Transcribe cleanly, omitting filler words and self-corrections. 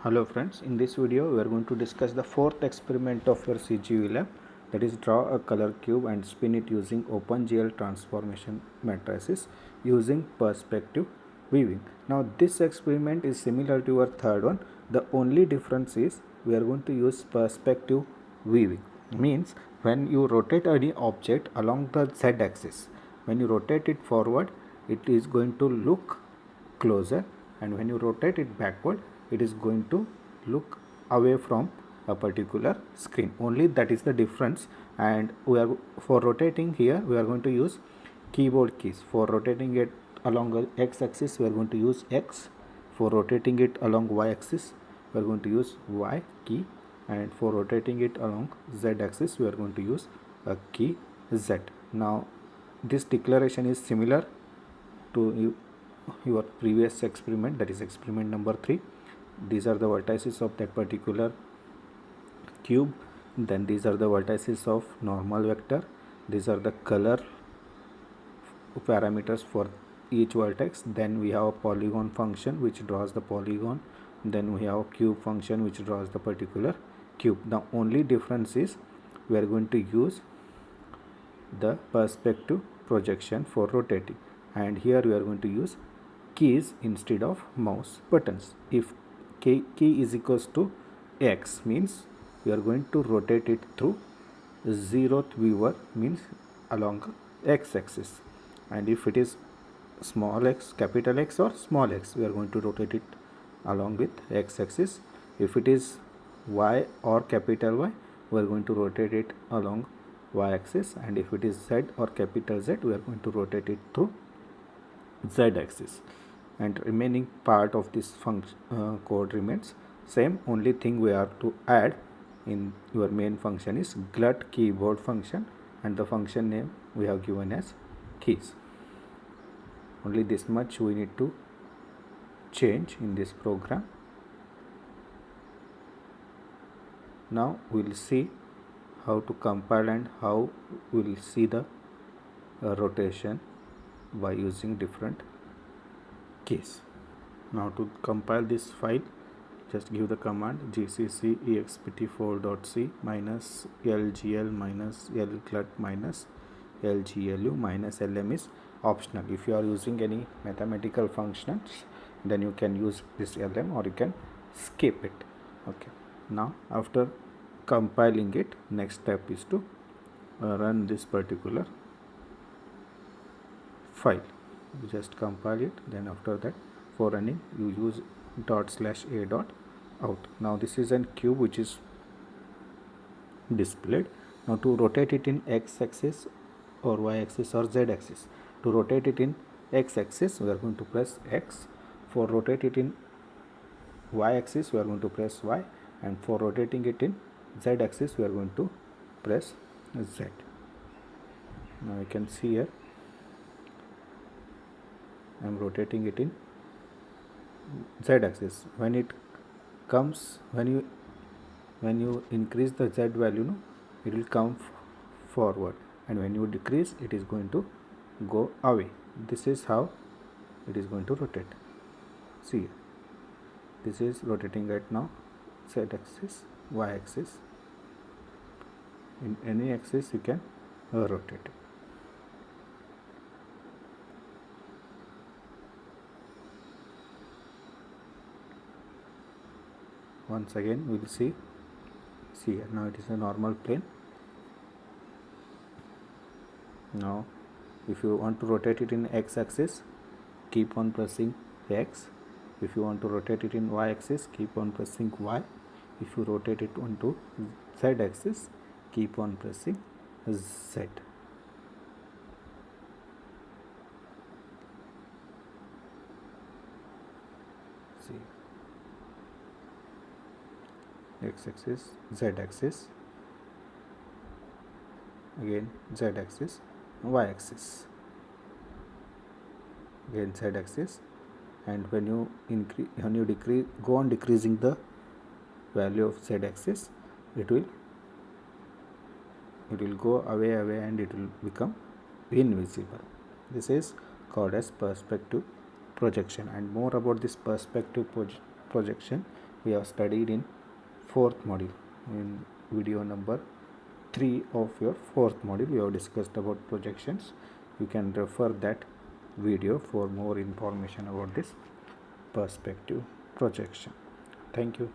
Hello friends, in this video we are going to discuss the fourth experiment of your CGV lab, that is draw a color cube and spin it using OpenGL transformation matrices using perspective weaving. Now this experiment is similar to our third one. The only difference is we are going to use perspective weaving. Means when you rotate any object along the Z axis, when you rotate it forward it is going to look closer, and when you rotate it backward it is going to look away from a particular screen. Only that is the difference. And we are for rotating here we are going to use keyboard keys. For rotating it along the x axis we are going to use X. For rotating it along y axis we are going to use Y key, and for rotating it along z axis we are going to use a key Z. Now this declaration is similar to your previous experiment, that is experiment number 3. These are the vertices of that particular cube, then these are the vertices of normal vector, these are the color parameters for each vertex, then we have a polygon function which draws the polygon, then we have a cube function which draws the particular cube. The only difference is we are going to use the perspective projection for rotating, and here we are going to use keys instead of mouse buttons. If key is equals to X means we are going to rotate it through zeroth viewer, means along X axis, and if it is small x, capital X or small x, we are going to rotate it along with X axis. If it is Y or capital Y, we are going to rotate it along Y axis, and if it is Z or capital Z, we are going to rotate it through Z axis. And remaining part of this function code remains same. Only thing we have to add in your main function is glut keyboard function, and the function name we have given as keys. Only this much we need to change in this program. Now we will see how to compile and how we will see the rotation by using different keys. Now to compile this file, just give the command gcc expt4.c minus lgl minus lglut minus lglu minus lm is optional. If you are using any mathematical functions, then you can use this lm or you can skip it. Okay, now after compiling it, next step is to run this particular file. You just compile it, then after that for running you use ./a.out. Now this is a cube which is displayed. Now to rotate it in x axis or y axis or z axis, to rotate it in x axis we are going to press X. For rotate it in y axis we are going to press Y, and for rotating it in z axis we are going to press Z. Now you can see here I am rotating it in z axis. When it comes, when you increase the z value, no, it will come forward, and when you decrease it is going to go away. This is how it is going to rotate. See, this is rotating right now, z axis, y axis. In any axis you can rotate it. Once again we will see here. Now it is a normal plane. Now if you want to rotate it in x axis, keep on pressing X. If you want to rotate it in y axis, keep on pressing Y. If you rotate it onto z axis, keep on pressing Z. See, x axis, z axis, again z axis, y axis, again z axis, and when you increase, when you decrease, go on decreasing the value of z axis, it will go away and it will become invisible. This is called as perspective projection. And more about this perspective projection we have studied in fourth module. In video number 3 of your fourth module, we have discussed about projections. You can refer that video for more information about this perspective projection. Thank you.